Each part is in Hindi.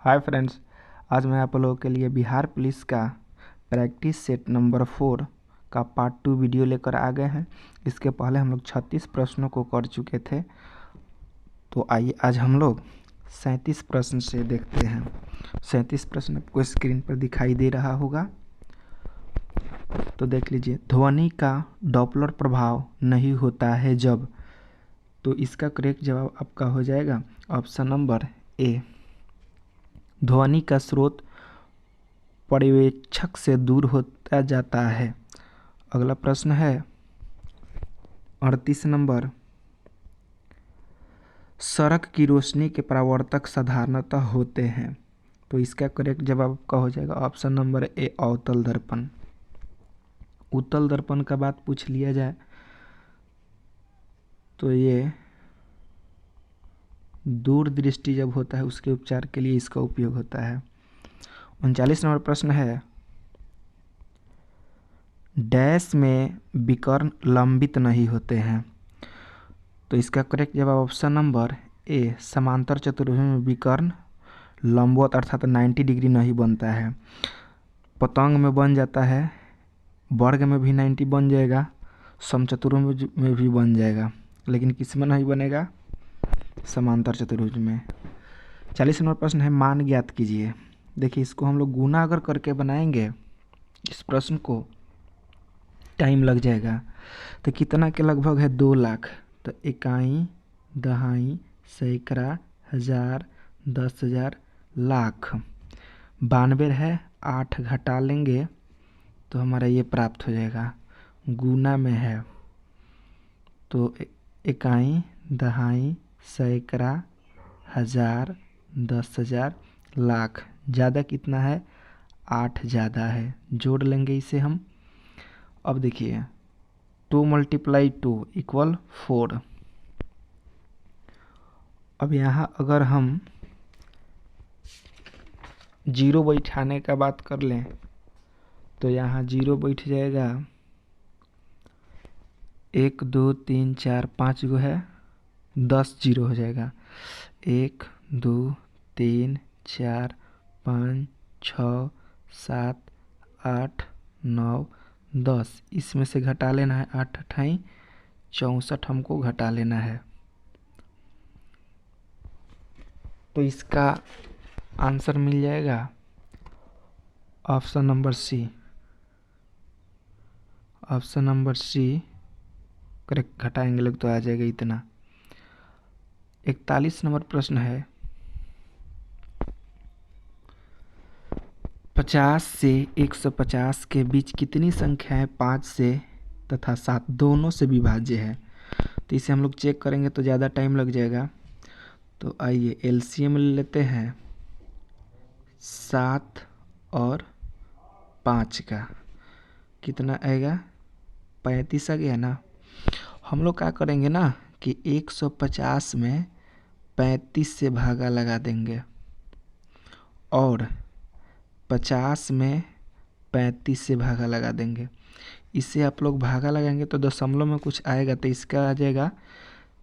हाय फ्रेंड्स, आज मैं आप लोगों के लिए बिहार पुलिस का प्रैक्टिस सेट नंबर 4 का पार्ट 2 वीडियो लेकर आ गए हैं। इसके पहले हम लोग 36 प्रश्नों को कर चुके थे, तो आइए आज हम लोग 37 प्रश्न से देखते हैं। 37 प्रश्न आपको स्क्रीन पर दिखाई दे रहा होगा, तो देख लीजिए। ध्वनि का डॉपलर प्रभाव नहीं होता है जब, तो इसका करेक्ट जवाब आपका हो जाएगा ऑप्शन नंबर ए, ध्वनि का स्रोत पर्यवेक्षक से दूर होता जाता है। अगला प्रश्न है 38 नंबर, सड़क की रोशनी के परावर्तक साधारणतः होते हैं, तो इसका करेक्ट जवाब आपका हो जाएगा ऑप्शन नंबर ए, अवतल दर्पण। उत्तल दर्पण का बात पूछ लिया जाए तो ये दूर दृष्टि जब होता है उसके उपचार के लिए इसका उपयोग होता है। 39 नंबर प्रश्न है, डैश में विकर्ण लंबित नहीं होते हैं, तो इसका करेक्ट जवाब ऑप्शन नंबर ए, समांतर चतुर्भुज में विकर्ण लंबवत अर्थात 90 डिग्री नहीं बनता है। पतंग में बन जाता है, वर्ग में भी 90 बन जाएगा, समचतुर्भुज में भी बन जाएगा, लेकिन किस में नहीं बनेगा? समांतर चतुर्भुज में। 40 नंबर प्रश्न है, मान ज्ञात कीजिए। देखिए, इसको हम लोग गुना अगर करके बनाएंगे इस प्रश्न को, टाइम लग जाएगा। तो कितना के लगभग है? 2 लाख। तो इकाई, दहाई, सैकड़ा, हजार, 10,000, लाख। 92 है, 8 घटा लेंगे तो हमारा ये प्राप्त हो जाएगा। गुना में है तो इकाई, दहाई, सैकड़ा, हजार, 10,000, लाख। ज़्यादा कितना है? 8 ज़्यादा है। जोड़ लेंगे इसे हम। अब देखिए, 2 × 2 = 4। अब यहाँ अगर हम जीरो बैठाने का बात कर लें तो यहाँ जीरो बैठ जाएगा। 1 2 3 4 5 गो है, 10 जीरो हो जाएगा। 1 2 3 4 5 6 7 8 9 10, इसमें से घटा लेना है। 8 अठाई 64 हमको घटा लेना है। तो इसका आंसर मिल जाएगा option number C. Option number C correct. घटाएंगे लोग तो आ जाएगा इतना। 41 नंबर प्रश्न है, 50 से 150 के बीच कितनी संख्याएं 5 से तथा 7 दोनों से विभाज्य है? तो इसे हम लोग चेक करेंगे तो ज़्यादा टाइम लग जाएगा। तो आइए एलसीएम ले लेते हैं 7 और 5 का। कितना आएगा? 35 आ गया ना। हम लोग क्या करेंगे ना कि 150 में 35 से भागा लगा देंगे और 50 में 35 से भागा लगा देंगे। इससे आप लोग भागा लगाएंगे तो दशमलव में कुछ आएगा, तो इसका आ जाएगा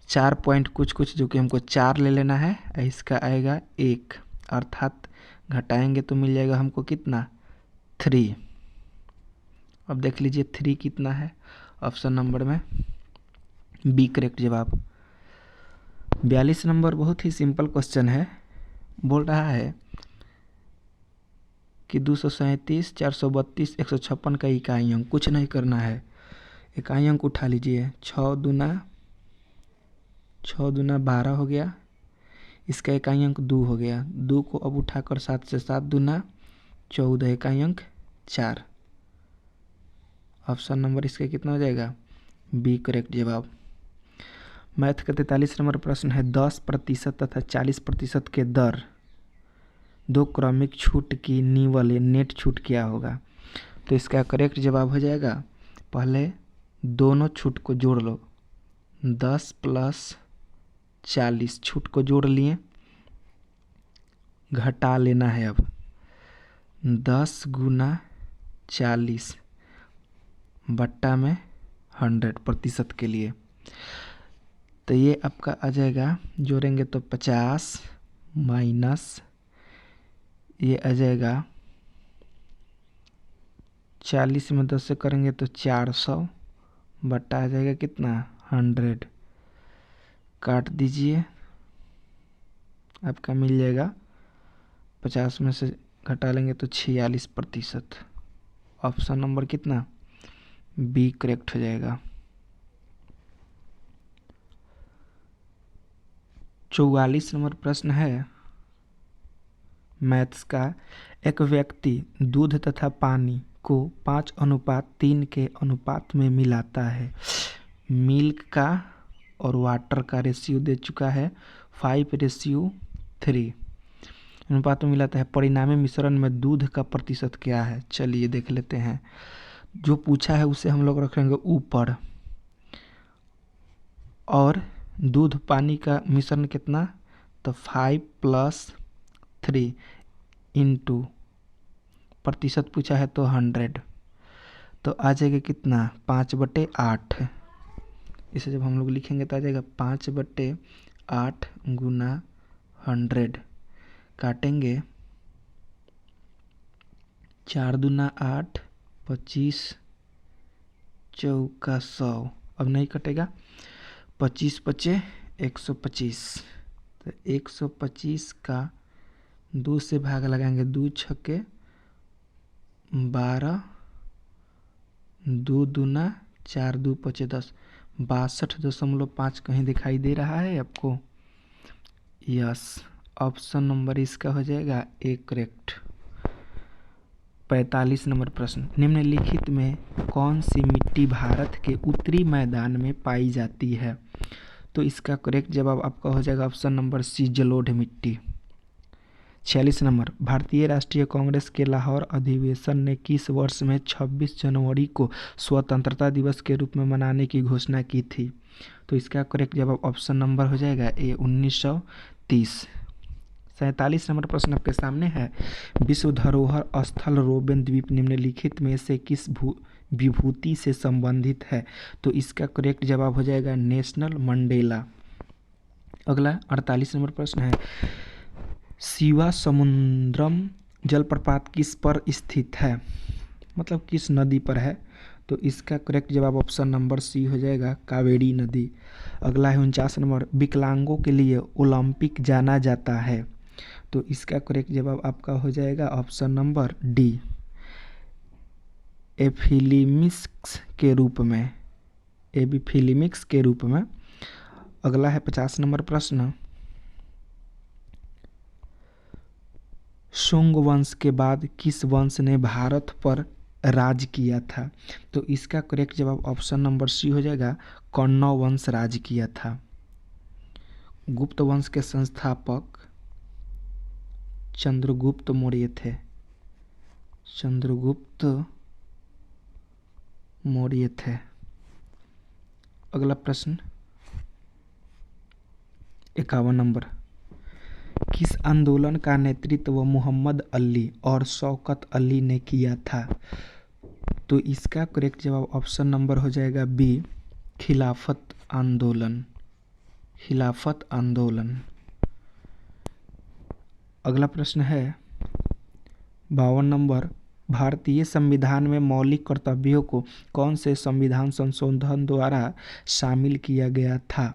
4 पॉइंट कुछ कुछ, जो कि हमको 4 ले लेना है। इसका आएगा 1, अर्थात घटाएंगे तो मिल जाएगा हमको कितना? 3। अब देख लीजिए 3 कितना है ऑप्शन नंबर में बी, करेक्ट जवाब। 42 नंबर बहुत ही सिंपल क्वेश्चन है। बोल रहा है कि 237, 432, 156 का इकाई अंक। कुछ नहीं करना है, इकाई अंक उठा लीजिए। 6 दूना 12 हो गया, इसका इकाई अंक 2 हो गया। 2 को अब उठाकर 7 से 7 दूना 14, इकाई अंक 4। ऑप्शन नंबर इसका कितना हो जाएगा? बी, करेक्ट जवाब। मैथ का 43 नंबर प्रश्न है, 10% तथा 40% के दर दो क्रमिक छूट की निवल नेट छूट क्या होगा? तो इसका करेक्ट जवाब हो जाएगा, पहले दोनों छूट को जोड़ लो। 10 + 40 छूट को जोड़ लिए, घटा लेना है। अब 10 × 40 बट्टा में 100% के लिए, तो ये आपका आ जाएगा। जोड़ेंगे तो 50 - ये आ जाएगा 40 में 10 से करेंगे तो 400 बटा आ जाएगा कितना 100। काट दीजिए, आपका मिल जाएगा 50 में से घटा लेंगे तो 46%। ऑप्शन नंबर कितना बी करेक्ट हो जाएगा। 44 नंबर प्रश्न है मैथ्स का। एक व्यक्ति दूध तथा पानी को 5:3 के अनुपात में मिलाता है। मिल्क का और वाटर का रेशियो दे चुका है 5:3 अनुपात में मिलाता है। परिणामी मिश्रण में दूध का प्रतिशत क्या है? चलिए देख लेते हैं। जो पूछा है उसे हम लोग रखेंगे ऊपर, और दूध पानी का मिश्रण कितना, तो 5+3 इंटू प्रतिशत पूछा है तो 100, तो आ जाएगा कितना 5/8। इसे जब हम लोग लिखेंगे तो आ जाएगा 5/8 गुना 100। काटेंगे 4 दूना 8, 25 चौका 100। अब नहीं कटेगा, 25 पचे 125, तो 125 का 2 से भाग लगाएंगे, 2 छक्के 12, 2 दूना 4, 2 पचे 10, 62.5 कहीं दिखाई दे रहा है आपको? यस, ऑप्शन नंबर इसका हो जाएगा ए करेक्ट। 45 नंबर प्रश्न, निम्नलिखित में कौन सी मिट्टी भारत के उत्तरी मैदान में पाई जाती है? तो इसका करेक्ट जवाब आपका हो जाएगा ऑप्शन नंबर सी, जलोढ़ मिट्टी। 46 नंबर, भारतीय राष्ट्रीय कांग्रेस के लाहौर अधिवेशन ने किस वर्ष में 26 जनवरी को स्वतंत्रता दिवस के रूप में मनाने की घोषणा की थी? तो इसका करेक्ट जवाब ऑप्शन नंबर हो जाएगा ए, 1930। 47 नंबर प्रश्न आपके सामने है। विश्व धरोहर स्थल रोबेन द्वीप निम्नलिखित में से किस विभूति से संबंधित है? तो इसका करेक्ट जवाब हो जाएगा नेशनल मंडेला। अगला 48 नंबर प्रश्न है, शिवा समुद्रम जलप्रपात किस पर स्थित है, मतलब किस नदी पर है? तो इसका करेक्ट जवाब ऑप्शन नंबर सी हो जाएगा, कावेरी नदी। अगला है 49 नंबर, विकलांगों के लिए ओलंपिक जाना जाता है। तो इसका करेक्ट जवाब आपका हो जाएगा ऑप्शन नंबर डी, एफिलिमिक्स के रूप में, एबिफिलिमिक्स के रूप में। अगला है 50 नंबर प्रश्न, शुंग वंश के बाद किस वंश ने भारत पर राज किया था? तो इसका करेक्ट जवाब ऑप्शन नंबर सी हो जाएगा, कौरव वंश राज किया था। गुप्त वंश के संस्थापक चंद्रगुप्त मौर्य थे, चंद्रगुप्त मौर्य थे। अगला प्रश्न 51 नंबर, किस आंदोलन का नेतृत्व मोहम्मद अली और शौकत अली ने किया था? तो इसका करेक्ट जवाब ऑप्शन नंबर हो जाएगा बी, खिलाफत आंदोलन, खिलाफत आंदोलन। अगला प्रश्न है 52 नंबर, भारतीय संविधान में मौलिक कर्तव्यों को कौन से संविधान संशोधन द्वारा शामिल किया गया था?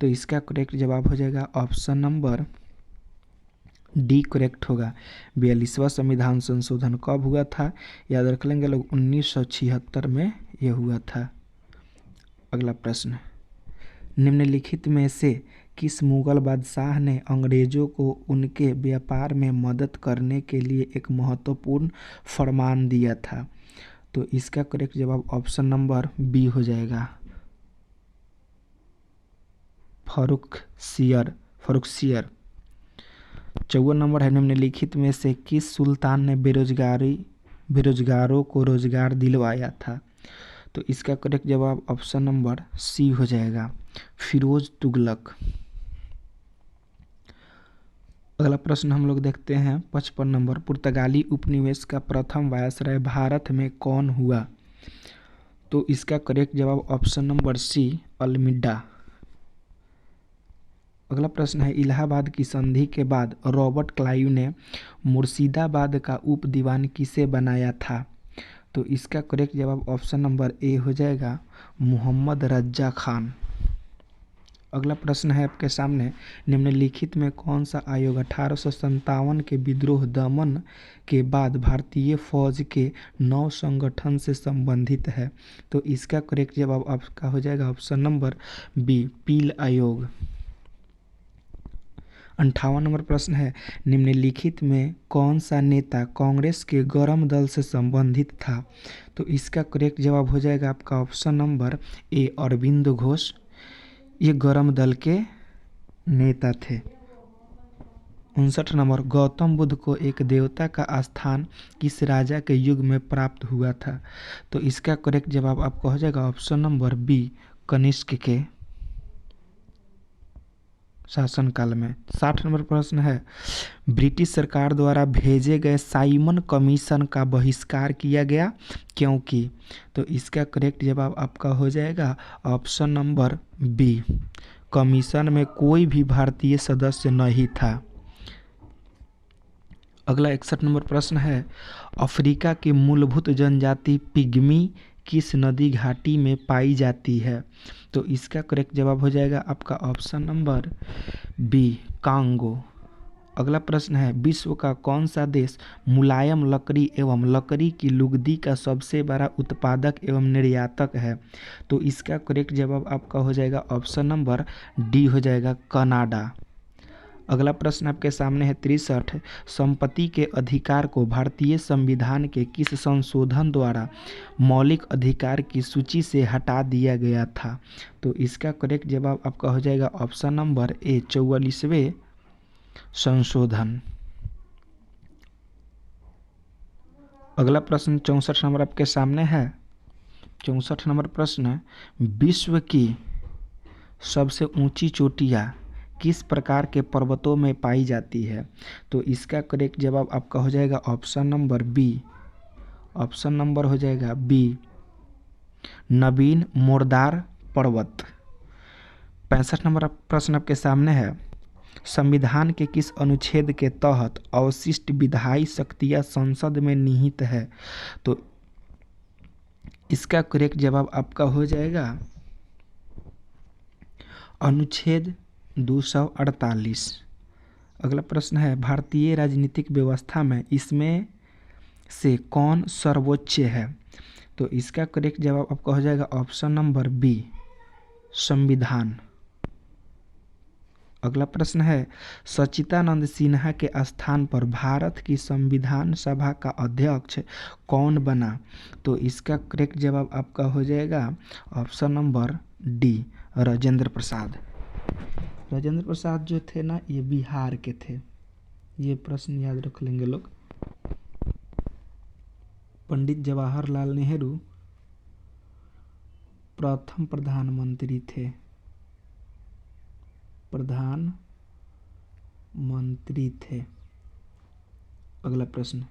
तो इसका करेक्ट जवाब हो जाएगा ऑप्शन नंबर डी करेक्ट होगा। 42वां संविधान संशोधन कब हुआ था? याद रख लेंगे लोग, 1976 में यह हुआ था। अगला प्रश्न, निम्नलिखित में से किस मुगल बादशाह ने अंग्रेजों को उनके व्यापार में मदद करने के लिए एक महत्वपूर्ण फरमान दिया था? तो इसका करेक्ट जवाब ऑप्शन नंबर बी हो जाएगा, फर्रुखसियर। 54 नंबर है, निम्नलिखित में से किस सुल्तान ने बेरोजगारों को रोजगार दिलवाया था? तो इसका करेक्ट जवाब ऑप्शन नंबर सी हो जाएगा, फिरोज तुगलक। अगला प्रश्न हम लोग देखते हैं 55 नंबर, पुर्तगाली उपनिवेश का प्रथम वायसराय भारत में कौन हुआ? तो इसका करेक्ट जवाब ऑप्शन नंबर सी, अल्मीडा। अगला प्रश्न है, इलाहाबाद की संधि के बाद रॉबर्ट क्लाइव ने मुर्शिदाबाद का उप दीवान किसे बनाया था? तो इसका करेक्ट जवाब ऑप्शन नंबर ए हो जाएगा, मोहम्मद रज्जा खान। अगला प्रश्न है आपके सामने, निम्नलिखित में कौन सा आयोग 1857 के विद्रोह दमन के बाद भारतीय फौज के नव संगठन से संबंधित है? तो इसका करेक्ट जवाब आपका हो जाएगा ऑप्शन नंबर बी, पील आयोग। 58 नंबर प्रश्न है, निम्नलिखित में कौन सा नेता कांग्रेस के गरम दल से संबंधित था? तो इसका करेक्ट जवाब हो जाएगा आपका option number A, Arvind Ghosh. ये गरम दल के नेता थे। 59 नंबर, गौतम बुद्ध को एक देवता का स्थान किस राजा के युग में प्राप्त हुआ था? तो इसका करेक्ट जवाब आपका हो जाएगा ऑप्शन नंबर बी, कनिष्क के शासनकाल में। 60 नंबर प्रश्न है, ब्रिटिश सरकार द्वारा भेजे गए साइमन कमीशन का बहिष्कार किया गया क्योंकि? तो इसका करेक्ट जवाब आपका हो जाएगा ऑप्शन नंबर बी, कमीशन में कोई भी भारतीय सदस्य नहीं था। अगला 61 नंबर प्रश्न है, अफ्रीका की मूलभूत जनजाति पिग्मी किस नदी घाटी में पाई जाती है? तो इसका करेक्ट जवाब हो जाएगा आपका ऑप्शन नंबर बी, कांगो। अगला प्रश्न है, विश्व का कौन सा देश मुलायम लकड़ी एवं लकड़ी की लुगदी का सबसे बड़ा उत्पादक एवं निर्यातक है? तो इसका करेक्ट जवाब आपका हो जाएगा ऑप्शन नंबर डी हो जाएगा, कनाडा। अगला प्रश्न आपके सामने है 63, संपत्ति के अधिकार को भारतीय संविधान के किस संशोधन द्वारा मौलिक अधिकार की सूची से हटा दिया गया था? तो इसका करेक्ट जवाब आपका हो जाएगा ऑप्शन नंबर ए, 44वें संशोधन। अगला प्रश्न 64 नंबर आपके सामने है। 64 नंबर प्रश्न, विश्व की सबसे ऊंची चोटियाँ किस प्रकार के पर्वतों में पाई जाती है? तो इसका करेक्ट जवाब आपका हो जाएगा option number B, option number हो जाएगा बी, नवीन मोरदार पर्वत। 65 नंबर प्रश्न आपके सामने है, संविधान के किस अनुच्छेद के तहत अवशिष्ट विधायी शक्तियां संसद में निहित है? तो इसका करेक्ट जवाब आपका हो जाएगा अनुच्छेद 248। अगला प्रश्न है, भारतीय राजनीतिक व्यवस्था में इसमें से कौन सर्वोच्च है? तो इसका करेक्ट जवाब आपका हो जाएगा ऑप्शन नंबर बी, संविधान। अगला प्रश्न है, सच्चिदानंद सिन्हा के स्थान पर भारत की संविधान सभा का अध्यक्ष कौन बना? तो इसका करेक्ट जवाब आपका हो जाएगा option number D, Rajendra Prasad. Rajendra Prasad जो थे ना, ये बिहार के थे। ये प्रश्न याद रख लेंगे लोग। पंडित जवाहरलाल नेहरू प्रथम प्रधानमंत्री थे, प्रधानमंत्री थे। अगला प्रश्न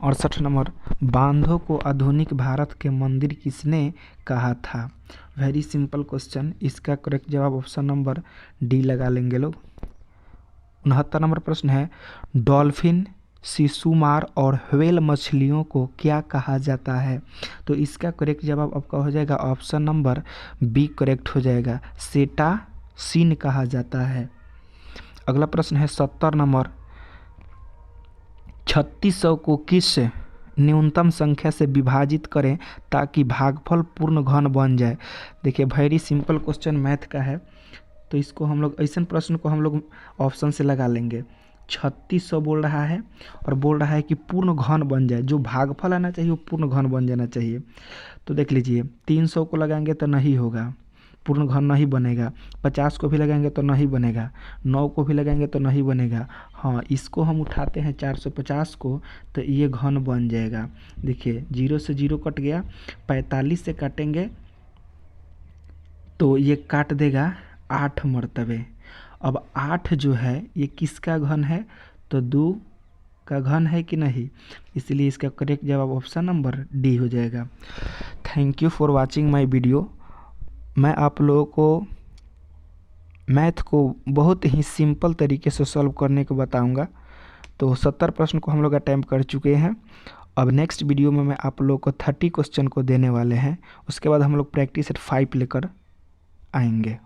68 नंबर, बांधों को आधुनिक भारत के मंदिर किसने कहा था? Very simple question. इसका करेक्ट जवाब ऑप्शन नंबर डी लगा लेंगे लोग। 69 नंबर प्रश्न है, डॉल्फिन, शिशुमार और व्हेल मछलियों को क्या कहा जाता है? तो इसका करेक्ट जवाब आपका हो जाएगा ऑप्शन नंबर बी, करेक्ट हो जाएगा, सेटासीन कहा जाता है। अगला प्रश्न है 70 नंबर, 3600 को किस न्यूनतम संख्या से विभाजित करें ताकि भागफल पूर्ण घन बन जाए? देखिए, वेरी सिंपल क्वेश्चन मैथ का है, तो इसको हम लोग ऐसे प्रश्न को हम लोग ऑप्शन से लगा लेंगे। 3600 बोल रहा है और बोल रहा है कि पूर्ण घन बन जाए, जो भागफल आना चाहिए वो पूर्ण घन बन जाना चाहिए। तो देख लीजिए, 300 को लगाएंगे तो नहीं होगा, पूर्ण घन नहीं बनेगा। 50 को भी लगाएंगे तो नहीं बनेगा, 9 को भी लगाएंगे तो नहीं बनेगा। हाँ, इसको हम उठाते हैं 450 को, तो ये घन बन जाएगा। देखिए, 0 से 0 कट गया, 45 से काटेंगे तो ये काट देगा 8 मरतबे। अब 8 जो है ये किसका घन है? तो 2 का घन है कि नहीं, इसलिए इसका करेक्ट जवाब ऑप्शन नंबर डी हो जाएगा। Thank you for watching my video. मैं आप लोगों को मैथ को बहुत ही सिंपल तरीके से सॉल्व करने को बताऊंगा। तो 70 प्रश्न को हम लोग अटैम्प्ट कर चुके हैं। अब नेक्स्ट वीडियो में मैं आप लोग को 30 क्वेश्चन को देने वाले हैं। उसके बाद हम लोग प्रैक्टिस सेट 5 लेकर आएंगे।